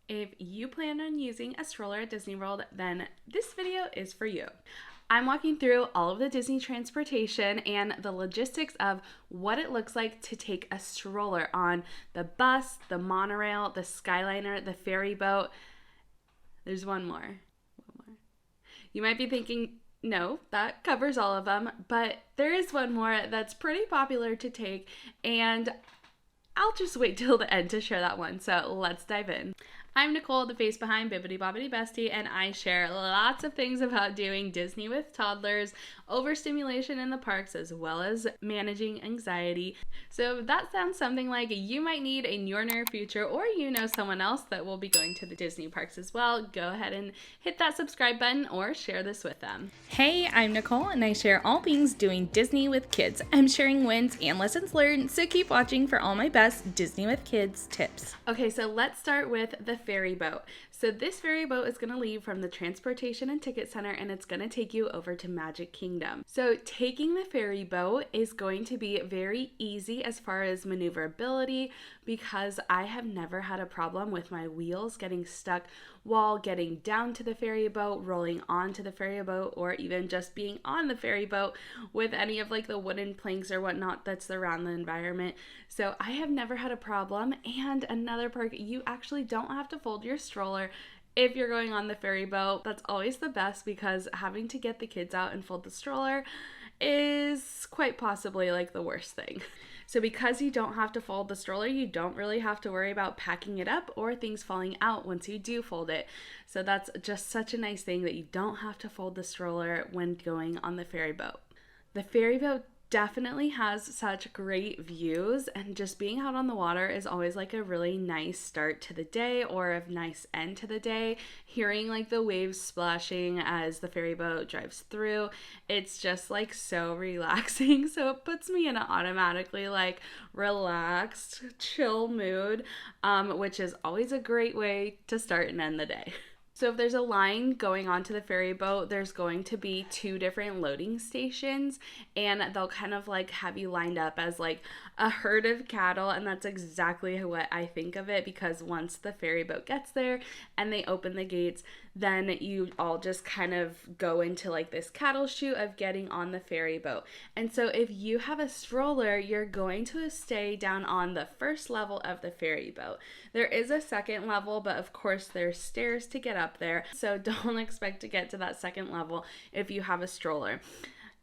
If you plan on using a stroller at Disney World, then this video is for you. I'm walking through all of the Disney transportation and the logistics of what it looks like to take a stroller on the bus, the monorail, the Skyliner, the ferry boat. There's one more. You might be thinking, no, that covers all of them, but there is one more that's pretty popular to take, and I'll just wait till the end to share that one. So let's dive in. I'm Nichol, the face behind Bibbidi Bobbidi Bestie, and I share lots of things about doing Disney with toddlers, overstimulation in the parks, as well as managing anxiety. So if that sounds something like you might need in your near future, or you know someone else that will be going to the Disney parks as well, go ahead and hit that subscribe button or share this with them. Hey, I'm Nichol, and I share all things doing Disney with kids. I'm sharing wins and lessons learned, so keep watching for all my best Disney with kids tips. Okay, so let's start with the ferry boat. So this ferry boat is going to leave from the Transportation and Ticket Center, and it's going to take you over to Magic Kingdom. So taking the ferry boat is going to be very easy as far as maneuverability, because I have never had a problem with my wheels getting stuck while getting down to the ferry boat, rolling onto the ferry boat, or even just being on the ferry boat with any of like the wooden planks or whatnot that's around the environment. So I have never had a problem. And another perk, you actually don't have to fold your stroller if you're going on the ferry boat. That's always the best, because having to get the kids out and fold the stroller is quite possibly like the worst thing. So because you don't have to fold the stroller, you don't really have to worry about packing it up or things falling out once you do fold it. So that's just such a nice thing, that you don't have to fold the stroller when going on the ferry boat. The ferry boat definitely has such great views, and just being out on the water is always like a really nice start to the day, or a nice end to the day. Hearing like the waves splashing as the ferry boat drives through, it's just like so relaxing. So it puts me in an automatically like relaxed, chill mood, which is always a great way to start and end the day. So if there's a line going onto the ferry boat, there's going to be 2 different loading stations, and they'll kind of like have you lined up as like a herd of cattle, and that's exactly what I think of it, because once the ferry boat gets there and they open the gates, then you all just kind of go into like this cattle chute of getting on the ferry boat. And so if you have a stroller, you're going to stay down on the first level of the ferry boat. There is a second level, but of course there's stairs to get up there, so don't expect to get to that second level if you have a stroller.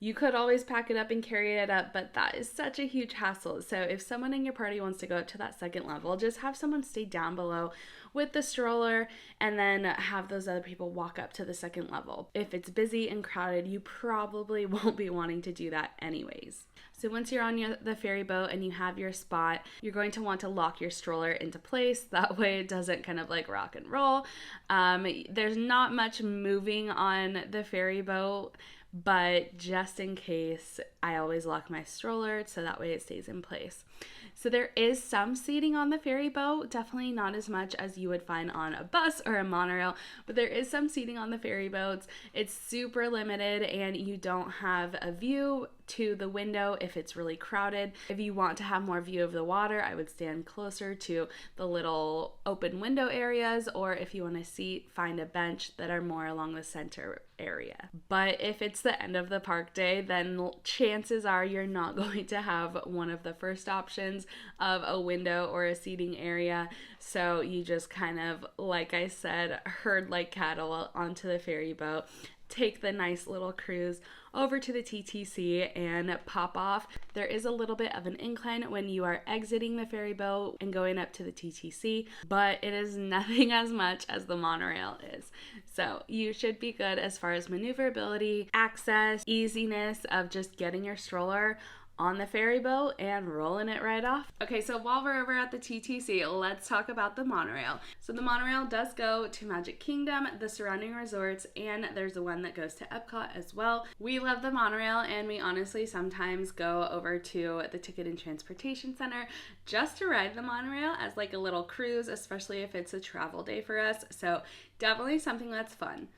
You could always pack it up and carry it up, but that is such a huge hassle. So if someone in your party wants to go up to that second level, just have someone stay down below with the stroller, and then have those other people walk up to the second level. If it's busy and crowded, you probably won't be wanting to do that anyways. So once you're on the ferry boat and you have your spot, you're going to want to lock your stroller into place. That way it doesn't kind of like rock and roll. There's not much moving on the ferry boat, but just in case, I always lock my stroller so that way it stays in place. So there is some seating on the ferry boat, definitely not as much as you would find on a bus or a monorail, but there is some seating on the ferry boats. It's super limited, and you don't have a view to the window if it's really crowded. If you want to have more view of the water, I would stand closer to the little open window areas, or if you want a seat, find a bench that are more along the center area. But if it's the end of the park day, then chances are you're not going to have one of the first options of a window or a seating area. So you just kind of, like I said, herd like cattle onto the ferry boat, take the nice little cruise over to the TTC and pop off. There is a little bit of an incline when you are exiting the ferry boat and going up to the TTC, but it is nothing as much as the monorail is. So you should be good as far as maneuverability, access, easiness of just getting your stroller on the ferry boat and rolling it right off. Okay, so while we're over at the TTC, let's talk about the monorail. So the monorail does go to Magic Kingdom, the surrounding resorts, and there's the one that goes to Epcot as well. We love the monorail, and we honestly sometimes go over to the Ticket and Transportation Center just to ride the monorail as like a little cruise, especially if it's a travel day for us. So definitely something that's fun.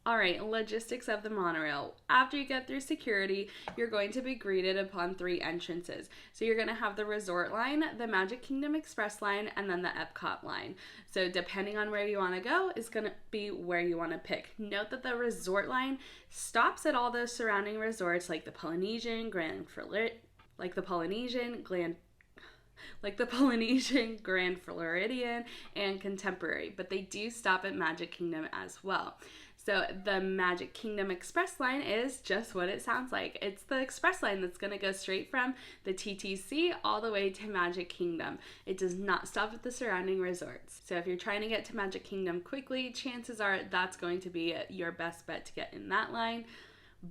All right, logistics of the monorail. After you get through security, you're going to be greeted upon 3 entrances. So you're going to have the Resort line, the Magic Kingdom Express line, and then the Epcot line. So depending on where you want to go is going to be where you want to pick. Note that the Resort line stops at all those surrounding resorts like the Polynesian, Grand Floridian, and Contemporary, but they do stop at Magic Kingdom as well. So the Magic Kingdom Express line is just what it sounds like. It's the express line that's going to go straight from the TTC all the way to Magic Kingdom. It does not stop at the surrounding resorts. So if you're trying to get to Magic Kingdom quickly, chances are that's going to be your best bet to get in that line.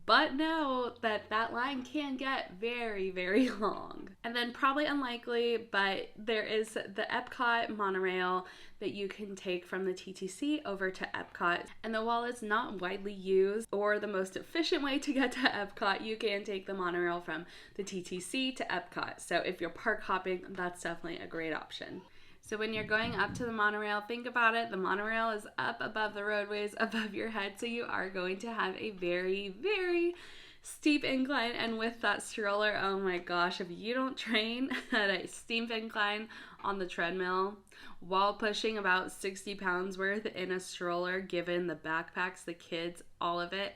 But know that that line can get very, very long. And then probably unlikely, but there is the Epcot monorail that you can take from the TTC over to Epcot. And while it's not widely used or the most efficient way to get to Epcot, you can take the monorail from the TTC to Epcot. So if you're park hopping, that's definitely a great option. So when you're going up to the monorail, think about it. The monorail is up above the roadways, above your head. So you are going to have a very, very steep incline. And with that stroller, oh my gosh, if you don't train at a steep incline on the treadmill while pushing about 60 pounds worth in a stroller, given the backpacks, the kids, all of it,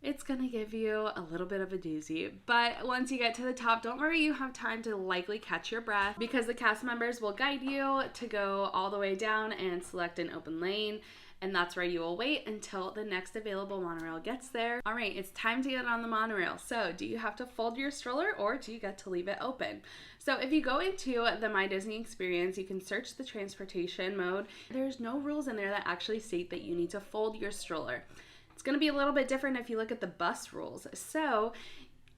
it's gonna give you a little bit of a doozy. But once you get to the top, don't worry, you have time to likely catch your breath because the cast members will guide you to go all the way down and select an open lane. And that's where you will wait until the next available monorail gets there. All right, it's time to get on the monorail. So do you have to fold your stroller or do you get to leave it open? So if you go into the My Disney experience, you can search the transportation mode. There's no rules in there that actually state that you need to fold your stroller. It's going to be a little bit different if you look at the bus rules. So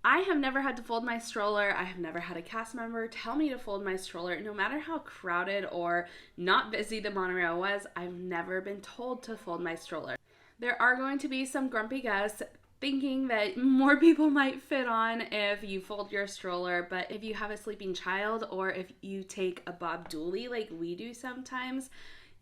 I have never had to fold my stroller. I have never had a cast member tell me to fold my stroller. No matter how crowded or not busy the monorail was, I've never been told to fold my stroller. There are going to be some grumpy guests thinking that more people might fit on if you fold your stroller, but if you have a sleeping child or if you take a Bob Dooley like we do sometimes,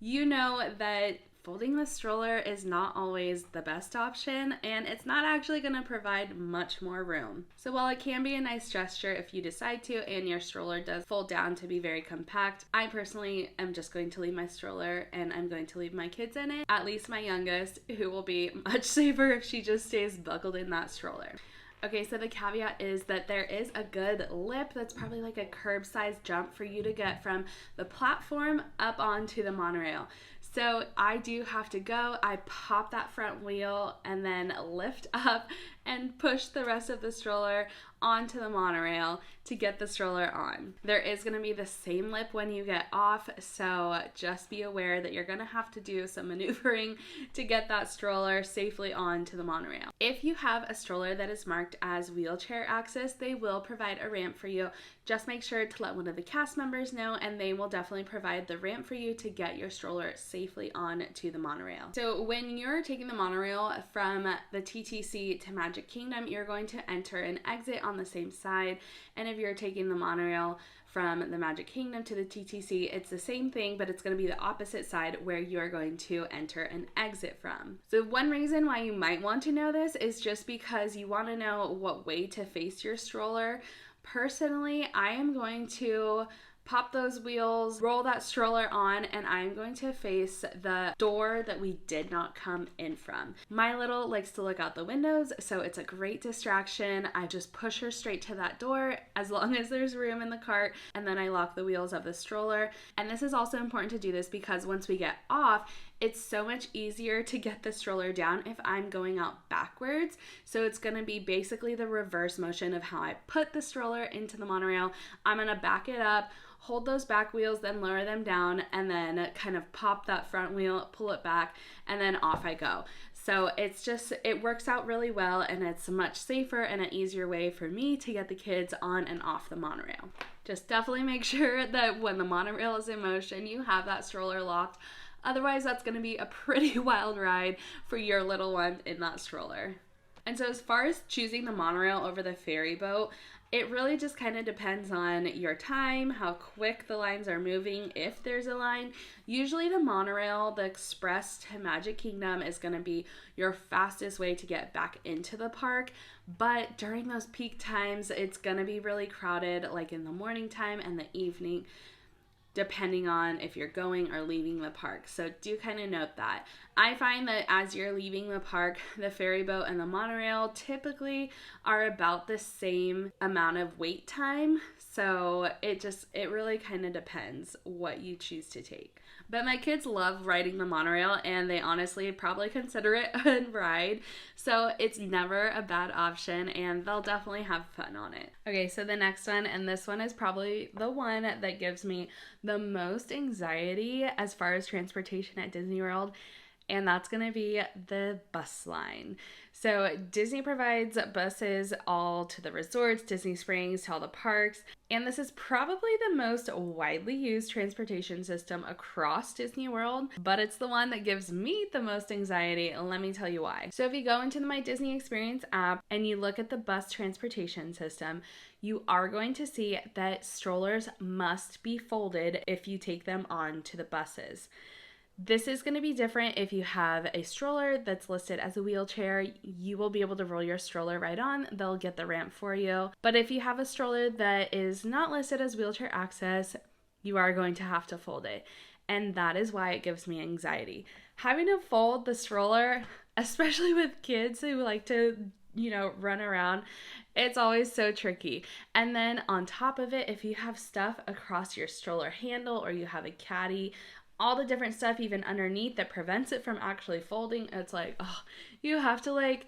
you know that folding the stroller is not always the best option, and it's not actually going to provide much more room. So while it can be a nice gesture if you decide to and your stroller does fold down to be very compact, I personally am just going to leave my stroller and I'm going to leave my kids in it, at least my youngest, who will be much safer if she just stays buckled in that stroller. Okay, so the caveat is that there is a good lip that's probably like a curb-sized jump for you to get from the platform up onto the monorail. So I do have to go, I pop that front wheel and then lift up and push the rest of the stroller onto the monorail to get the stroller on. There is going to be the same lip when you get off, so just be aware that you're going to have to do some maneuvering to get that stroller safely onto the monorail. If you have a stroller that is marked as wheelchair access, they will provide a ramp for you. Just make sure to let one of the cast members know and they will definitely provide the ramp for you to get your stroller safely on to the monorail. So when you're taking the monorail from the TTC to Magic Kingdom, you're going to enter and exit on the same side. And if you're taking the monorail from the Magic Kingdom to the TTC, it's the same thing, but it's going to be the opposite side where you're going to enter and exit from. So one reason why you might want to know this is just because you want to know what way to face your stroller. Personally, I am going to pop those wheels, roll that stroller on, and I'm going to face the door that we did not come in from. My little likes to look out the windows, so it's a great distraction. I just push her straight to that door as long as there's room in the cart, and then I lock the wheels of the stroller. And this is also important to do this because once we get off, it's so much easier to get the stroller down if I'm going out backwards. So it's going to be basically the reverse motion of how I put the stroller into the monorail. I'm going to back it up, hold those back wheels, then lower them down, and then kind of pop that front wheel, pull it back, and then off I go. So it works out really well, and it's a much safer and an easier way for me to get the kids on and off the monorail. Just definitely make sure that when the monorail is in motion, you have that stroller locked. Otherwise, that's going to be a pretty wild ride for your little one in that stroller. And so as far as choosing the monorail over the ferry boat, It really just kind of depends on your time, how quick the lines are moving, if there's a line. Usually the monorail, the express to Magic Kingdom, is going to be your fastest way to get back into the park. But during those peak times, it's going to be really crowded, like in the morning time and the evening, depending on if you're going or leaving the park. So do kind of note that. I find that as you're leaving the park, the ferry boat and the monorail typically are about the same amount of wait time. So it really kind of depends what you choose to take. But my kids love riding the monorail, and they honestly probably consider it a ride. So it's never a bad option, and they'll definitely have fun on it. Okay, so the next one, and this one is probably the one that gives me the most anxiety as far as transportation at Disney World, and that's going to be the bus line. So Disney provides buses all to the resorts, Disney Springs, to all the parks, and this is probably the most widely used transportation system across Disney World, but it's the one that gives me the most anxiety, and let me tell you why. So if you go into the My Disney Experience app and you look at the bus transportation system, you are going to see that strollers must be folded if you take them on to the buses. This is going to be different if you have a stroller that's listed as a wheelchair. You will be able to roll your stroller right on. They'll get the ramp for you. But if you have a stroller that is not listed as wheelchair access, you are going to have to fold it. And that is why it gives me anxiety. Having to fold the stroller, especially with kids who like to, run around, it's always so tricky. And then on top of it, if you have stuff across your stroller handle or you have a caddy, all the different stuff even underneath that prevents it from actually folding, it's like, oh, you have to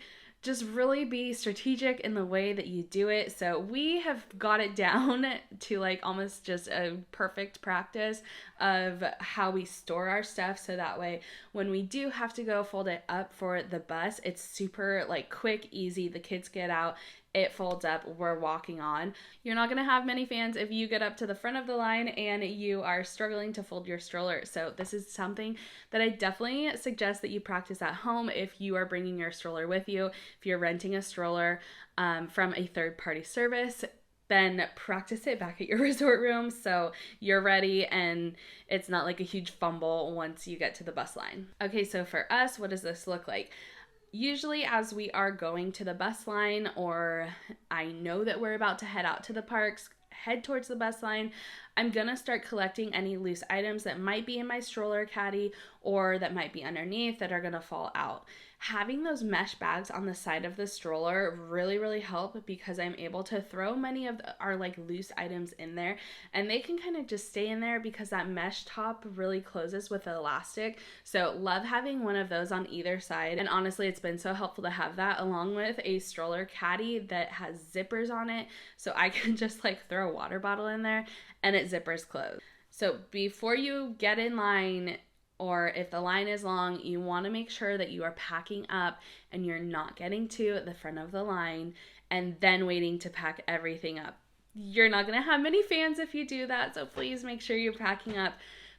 just really be strategic in the way that you do it. So we have got it down to almost just a perfect practice of how we store our stuff, so that way when we do have to go fold it up for the bus, it's super quick, easy. The kids get out, it folds up, we're walking on. You're not going to have many fans if you get up to the front of the line and you are struggling to fold your stroller. So this is something that I definitely suggest that you practice at home if you are bringing your stroller with you. If you're renting a stroller from a third-party service, then practice it back at your resort room so you're ready and it's not like a huge fumble once you get to the bus line. Okay, so for us, what does this look like? Usually as we are going to the bus line, or I know that we're about to head out to the parks, head towards the bus line, I'm gonna start collecting any loose items that might be in my stroller caddy or that might be underneath that are gonna fall out. Having those mesh bags on the side of the stroller really help, because I'm able to throw many of our loose items in there and they can kind of just stay in there because that mesh top really closes with the elastic. So love having one of those on either side, and honestly it's been so helpful to have that along with a stroller caddy that has zippers on it, so I can just throw a water bottle in there and it zippers closed. So before you get in line, or if the line is long, you want to make sure that you are packing up and you're not getting to the front of the line and then waiting to pack everything up. You're not going to have many fans if you do that, so please make sure you're packing up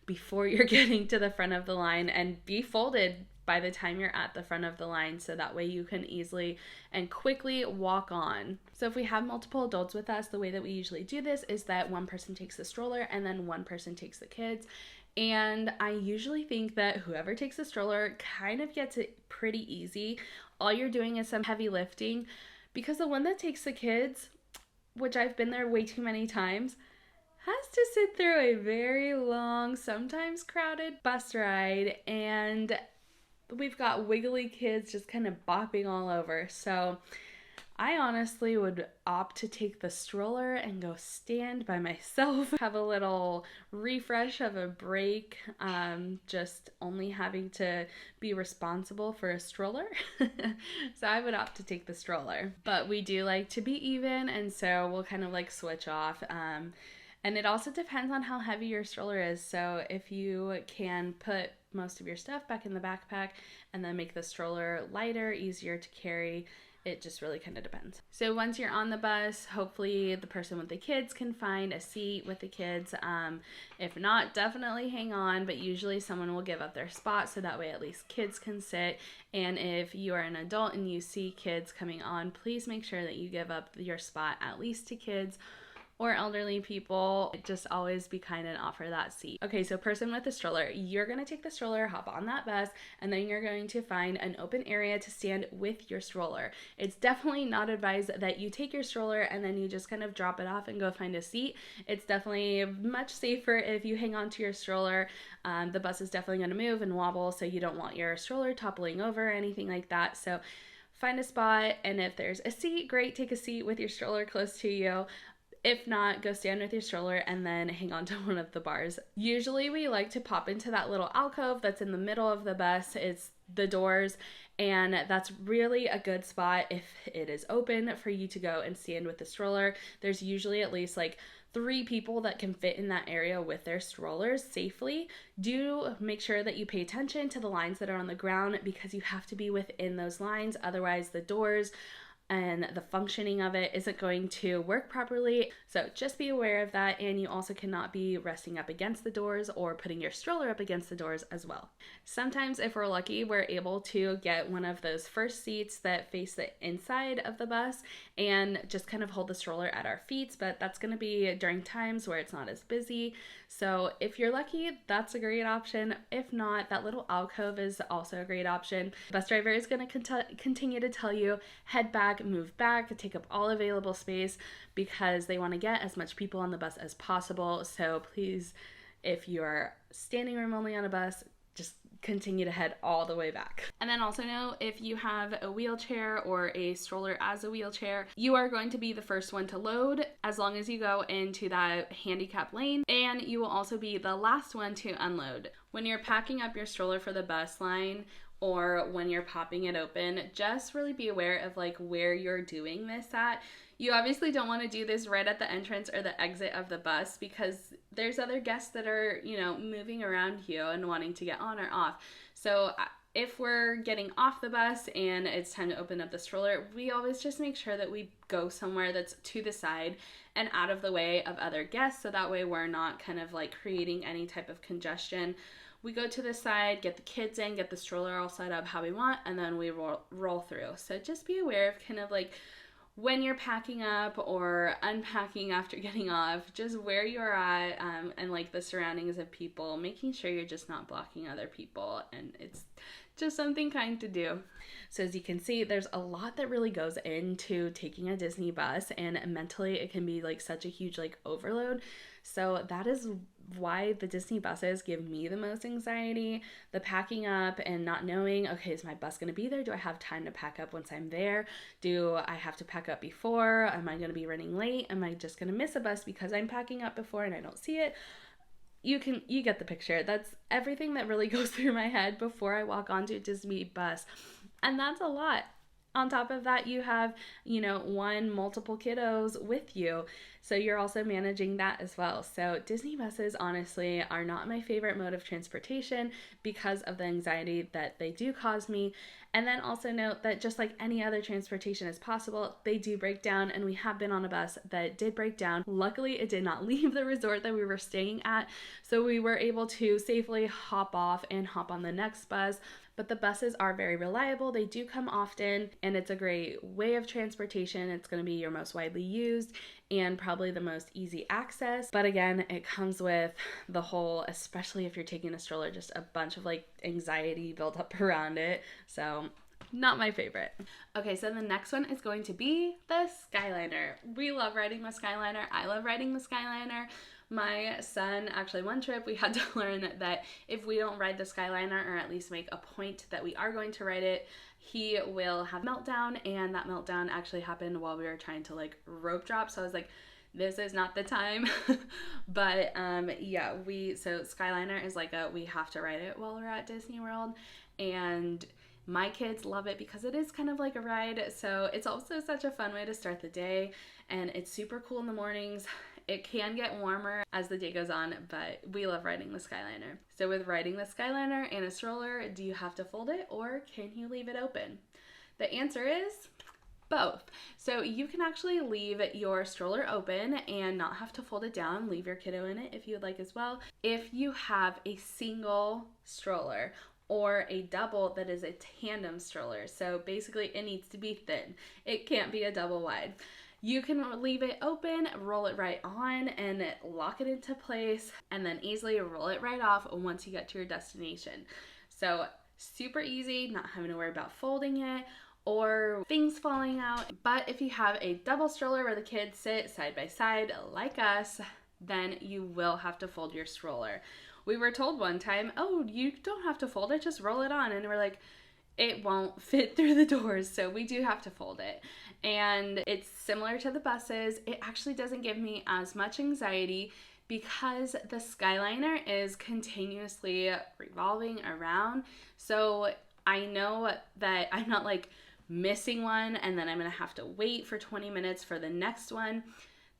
before you're getting to the front of the line, and be folded by the time you're at the front of the line, so that way you can easily and quickly walk on. So if we have multiple adults with us, the way that we usually do this is that one person takes the stroller and then one person takes the kids. And I usually think that whoever takes the stroller kind of gets it pretty easy. All you're doing is some heavy lifting, because the one that takes the kids, which I've been there way too many times, has to sit through a very long, sometimes crowded bus ride, and we've got wiggly kids just kind of bopping all over. So I honestly would opt to take the stroller and go stand by myself, have a little refresh of a break, just only having to be responsible for a stroller. So I would opt to take the stroller. But we do like to be even, and so we'll kind of switch off. And it also depends on how heavy your stroller is. So if you can put most of your stuff back in the backpack and then make the stroller lighter, easier to carry, It just really kind of depends. So once you're on the bus, hopefully the person with the kids can find a seat with the kids. If not, definitely hang on, but usually someone will give up their spot so that way at least kids can sit. And if you are an adult and you see kids coming on, please make sure that you give up your spot at least to kids or elderly people. Just always be kind and offer that seat. Okay, so person with a stroller, you're gonna take the stroller, hop on that bus, and then you're going to find an open area to stand with your stroller. It's definitely not advised that you take your stroller and then you just kind of drop it off and go find a seat. It's definitely much safer if you hang on to your stroller. The bus is definitely gonna move and wobble, so you don't want your stroller toppling over or anything like that. So find a spot, and if there's a seat, great, take a seat with your stroller close to you. If not, go stand with your stroller and then hang on to one of the bars. Usually we like to pop into that little alcove that's in the middle of the bus. It's the doors, and that's really a good spot if it is open for you to go and stand with the stroller. There's usually at least like 3 people that can fit in that area with their strollers safely. Do make sure that you pay attention to the lines that are on the ground, because you have to be within those lines. Otherwise, the doors and the functioning of it isn't going to work properly. So just be aware of that, and you also cannot be resting up against the doors or putting your stroller up against the doors as well. Sometimes if we're lucky, we're able to get one of those first seats that face the inside of the bus and just kind of hold the stroller at our feet, but that's going to be during times where it's not as busy. So if you're lucky, that's a great option. If not, that little alcove is also a great option. The bus driver is going to continue to tell you, head back, move back, take up all available space, because they want to get as much people on the bus as possible. So please, if you're standing room only on a bus, just continue to head all the way back. And then also know, if you have a wheelchair or a stroller as a wheelchair, you are going to be the first one to load as long as you go into that handicap lane, and you will also be the last one to unload. When you're packing up your stroller for the bus line, or when you're popping it open, just really be aware of like where you're doing this at. You obviously don't want to do this right at the entrance or the exit of the bus, because there's other guests that are, you know, moving around you and wanting to get on or off. So if we're getting off the bus and it's time to open up the stroller, we always just make sure that we go somewhere that's to the side and out of the way of other guests, so that way we're not kind of like creating any type of congestion. We go to the side, get the kids in, get the stroller all set up how we want, and then we roll through. So just be aware of kind of like when you're packing up or unpacking after getting off, just where you're at, and like the surroundings of people, making sure you're just not blocking other people, and it's just something kind to do. So as you can see, there's a lot that really goes into taking a Disney bus, and mentally it can be like such a huge like overload. So that is why the Disney buses give me the most anxiety. The packing up and not knowing, okay, is my bus going to be there? Do I have time to pack up once I'm there? Do I have to pack up before? Am I going to be running late? Am I just going to miss a bus because I'm packing up before and I don't see it? You get the picture. That's everything that really goes through my head before I walk onto a Disney bus. And that's a lot. On top of that, you have, you know, multiple kiddos with you. So you're also managing that as well. So Disney buses, honestly, are not my favorite mode of transportation because of the anxiety that they do cause me. And then also note that just like any other transportation is possible, they do break down, and we have been on a bus that did break down. Luckily, it did not leave the resort that we were staying at, so we were able to safely hop off and hop on the next bus. But the buses are very reliable. They do come often, and it's a great way of transportation. It's going to be your most widely used and probably the most easy access. But again, it comes with the whole, especially if you're taking a stroller, just a bunch of like anxiety built up around it. So not my favorite. Okay, so the next one is going to be the Skyliner. We love riding the Skyliner. I love riding the Skyliner. My son, actually one trip, we had to learn that if we don't ride the Skyliner, or at least make a point that we are going to ride it, he will have a meltdown, and that meltdown actually happened while we were trying to like rope drop. So I was like, this is not the time. But yeah, so Skyliner is like we have to ride it while we're at Disney World, and my kids love it because it is kind of like a ride. So it's also such a fun way to start the day, and it's super cool in the mornings. It can get warmer as the day goes on, but we love riding the Skyliner. So with riding the Skyliner and a stroller, do you have to fold it, or can you leave it open? The answer is both. So you can actually leave your stroller open and not have to fold it down, leave your kiddo in it if you would like as well. If you have a single stroller or a double that is a tandem stroller, so basically it needs to be thin. It can't be a double wide. You can leave it open, roll it right on, and lock it into place, and then easily roll it right off once you get to your destination. So super easy, not having to worry about folding it or things falling out. But if you have a double stroller where the kids sit side by side like us, then you will have to fold your stroller. We were told one time, oh, you don't have to fold it, just roll it on. And we're like, it won't fit through the doors, so we do have to fold it. And it's similar to the buses. It actually doesn't give me as much anxiety because the Skyliner is continuously revolving around. So I know that I'm not like missing one and then I'm gonna have to wait for 20 minutes for the next one.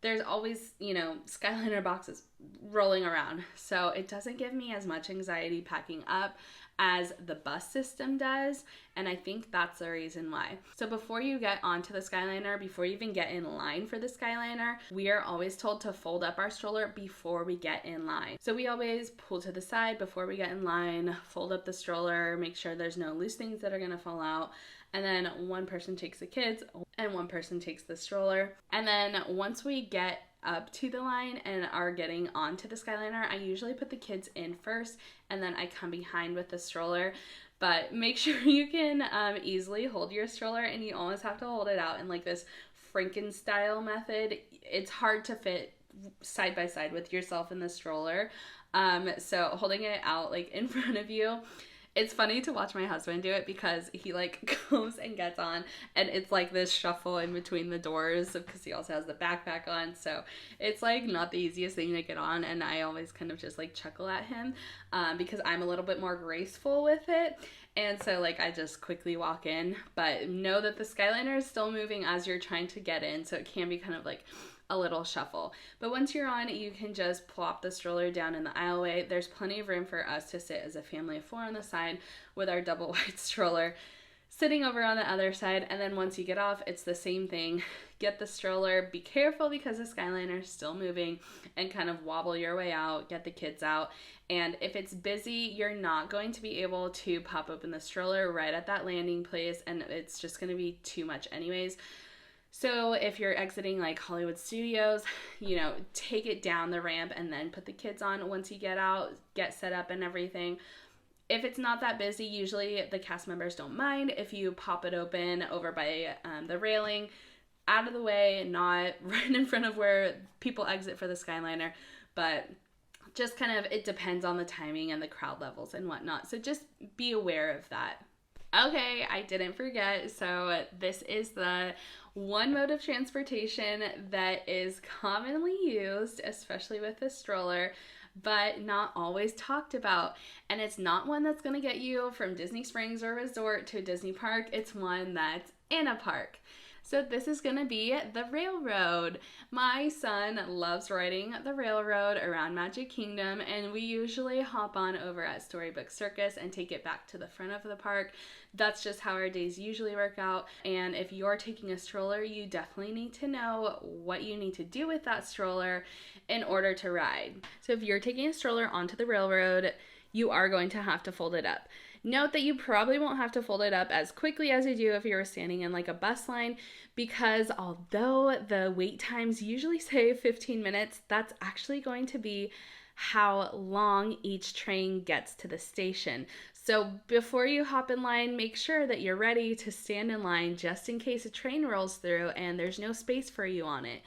There's always, Skyliner boxes rolling around. So it doesn't give me as much anxiety packing up as the bus system does, and I think that's the reason why. So before you get onto the Skyliner, before you even get in line for the Skyliner, we are always told to fold up our stroller before we get in line. So we always pull to the side before we get in line, fold up the stroller, make sure there's no loose things that are gonna fall out, and then one person takes the kids and one person takes the stroller. And then once we get up to the line and are getting onto the Skyliner, I usually put the kids in first and then I come behind with the stroller. But make sure you can easily hold your stroller, and you always have to hold it out in like this Franken-style method. It's hard to fit side by side with yourself in the stroller. So holding it out like in front of you, it's funny to watch my husband do it because he like goes and gets on and it's like this shuffle in between the doors because he also has the backpack on. So it's like not the easiest thing to get on, and I always kind of just like chuckle at him because I'm a little bit more graceful with it. And so like I just quickly walk in, but know that the Skyliner is still moving as you're trying to get in. So it can be kind of like a little shuffle. But once you're on, you can just plop the stroller down in the aisleway. There's plenty of room for us to sit as a family of 4 on the side with our double wide stroller sitting over on the other side. And then once you get off, it's the same thing. Get the stroller, be careful because the Skyliner is still moving, and kind of wobble your way out, get the kids out. And if it's busy, you're not going to be able to pop open the stroller right at that landing place, and it's just going to be too much anyways. So if you're exiting like Hollywood Studios, take it down the ramp and then put the kids on once you get out, get set up and everything. If it's not that busy, usually the cast members don't mind if you pop it open over by the railing, out of the way, not right in front of where people exit for the Skyliner, but just kind of, it depends on the timing and the crowd levels and whatnot. So just be aware of that. Okay, I didn't forget. So this is the one mode of transportation that is commonly used, especially with the stroller, but not always talked about. And it's not one that's going to get you from Disney Springs or Resort to a Disney park. It's one that's in a park. So this is going to be the railroad. My son loves riding the railroad around Magic Kingdom, and we usually hop on over at Storybook Circus and take it back to the front of the park. That's just how our days usually work out. And if you're taking a stroller, you definitely need to know what you need to do with that stroller in order to ride. So if you're taking a stroller onto the railroad, you are going to have to fold it up. Note that you probably won't have to fold it up as quickly as you do if you were standing in like a bus line, because although the wait times usually say 15 minutes, that's actually going to be how long each train gets to the station. So before you hop in line, make sure that you're ready to stand in line just in case a train rolls through and there's no space for you on it.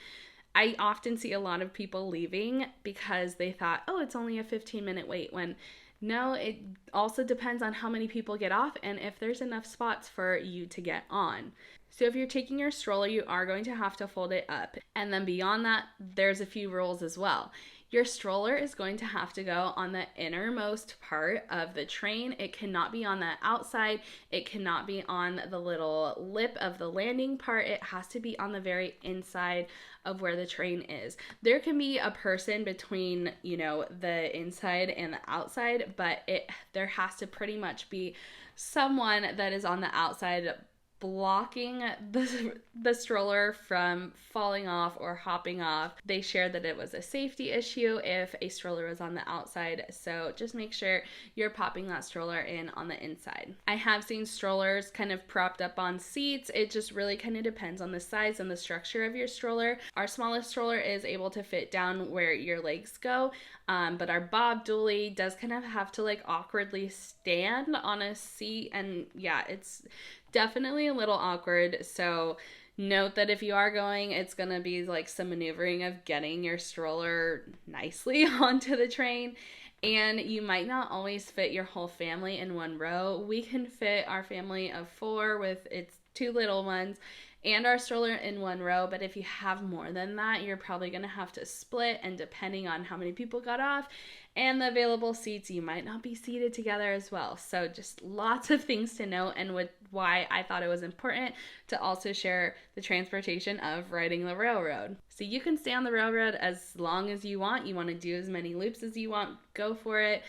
I often see a lot of people leaving because they thought, oh, it's only a 15-minute wait, when no, it also depends on how many people get off and if there's enough spots for you to get on. So if you're taking your stroller, you are going to have to fold it up. And then beyond that, there's a few rules as well. Your stroller is going to have to go on the innermost part of the train. It cannot be on the outside. It cannot be on the little lip of the landing part. It has to be on the very inside of where the train is. There can be a person between, the inside and the outside, but there has to pretty much be someone that is on the outside blocking the stroller from falling off or hopping off. They shared that it was a safety issue if a stroller was on the outside, so just make sure you're popping that stroller in on the inside. I have seen strollers kind of propped up on seats. It just really kind of depends on the size and the structure of your stroller. Our smallest stroller is able to fit down where your legs go, but our Bob Dolly does kind of have to like awkwardly stand on a seat, and yeah, it's definitely a little awkward. So note that if you are going, it's gonna be like some maneuvering of getting your stroller nicely onto the train, and you might not always fit your whole family in one row. We can fit our family of 4 with its 2 little ones and our stroller in one row, but if you have more than that, you're probably gonna have to split, and depending on how many people got off and the available seats, you might not be seated together as well. So just lots of things to note, and why I thought it was important to also share the transportation of riding the railroad. So you can stay on the railroad as long as you want. You want to do as many loops as you want, go for it.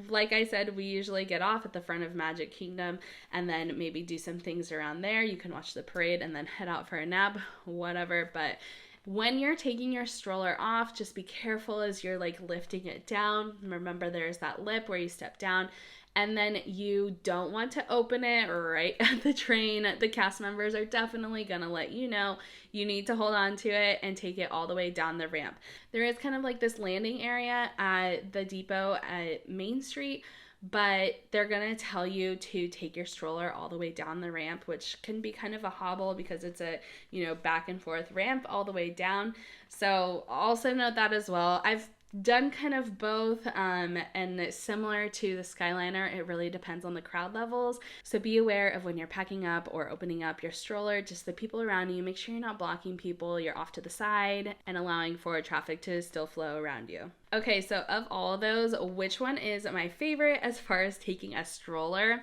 Like I said, we usually get off at the front of Magic Kingdom and then maybe do some things around there. You can watch the parade and then head out for a nap, whatever. But when you're taking your stroller off, just be careful as you're like lifting it down. Remember, there's that lip where you step down, and then you don't want to open it right at the train. The cast members are definitely gonna let you know you need to hold on to it and take it all the way down the ramp. There is kind of like this landing area at the depot at Main Street, but they're gonna tell you to take your stroller all the way down the ramp, which can be kind of a hobble because it's a, back and forth ramp all the way down. So also note that as well. I've done kind of both, and similar to the Skyliner, it really depends on the crowd levels. So be aware of when you're packing up or opening up your stroller, just the people around you. Make sure you're not blocking people, you're off to the side, and allowing for traffic to still flow around you. Okay, so of all of those, which one is my favorite as far as taking a stroller?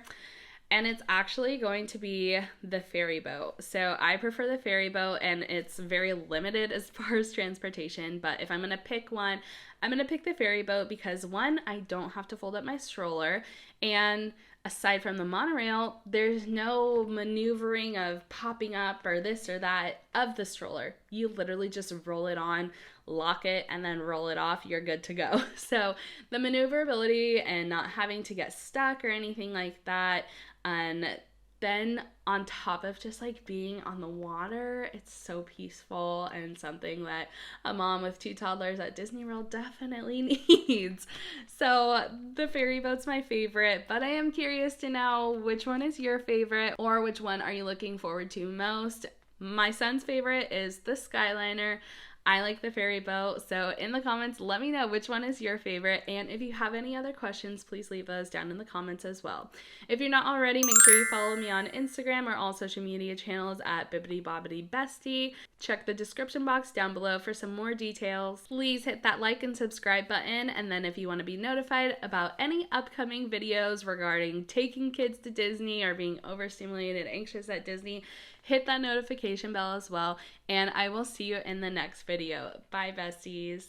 And it's actually going to be the Ferryboat. So I prefer the Ferryboat, and it's very limited as far as transportation. But if I'm going to pick one, I'm going to pick the Ferryboat because, one, I don't have to fold up my stroller. And aside from the monorail, there's no maneuvering of popping up or this or that of the stroller. You literally just roll it on, lock it, and then roll it off. You're good to go. So the maneuverability and not having to get stuck or anything like that. And then on top of just like being on the water, it's so peaceful and something that a mom with 2 toddlers at Disney World definitely needs. So the Ferryboat's my favorite, but I am curious to know which one is your favorite, or which one are you looking forward to most? My son's favorite is the Skyliner. I like the Ferryboat, so in the comments, let me know which one is your favorite, and if you have any other questions, please leave those down in the comments as well. If you're not already, make sure you follow me on Instagram or all social media channels at Bibbidi Bobbidi Bestie. Check the description box down below for some more details. Please hit that like and subscribe button, and then if you want to be notified about any upcoming videos regarding taking kids to Disney or being overstimulated, anxious at Disney, hit that notification bell as well, and I will see you in the next video. Bye, besties.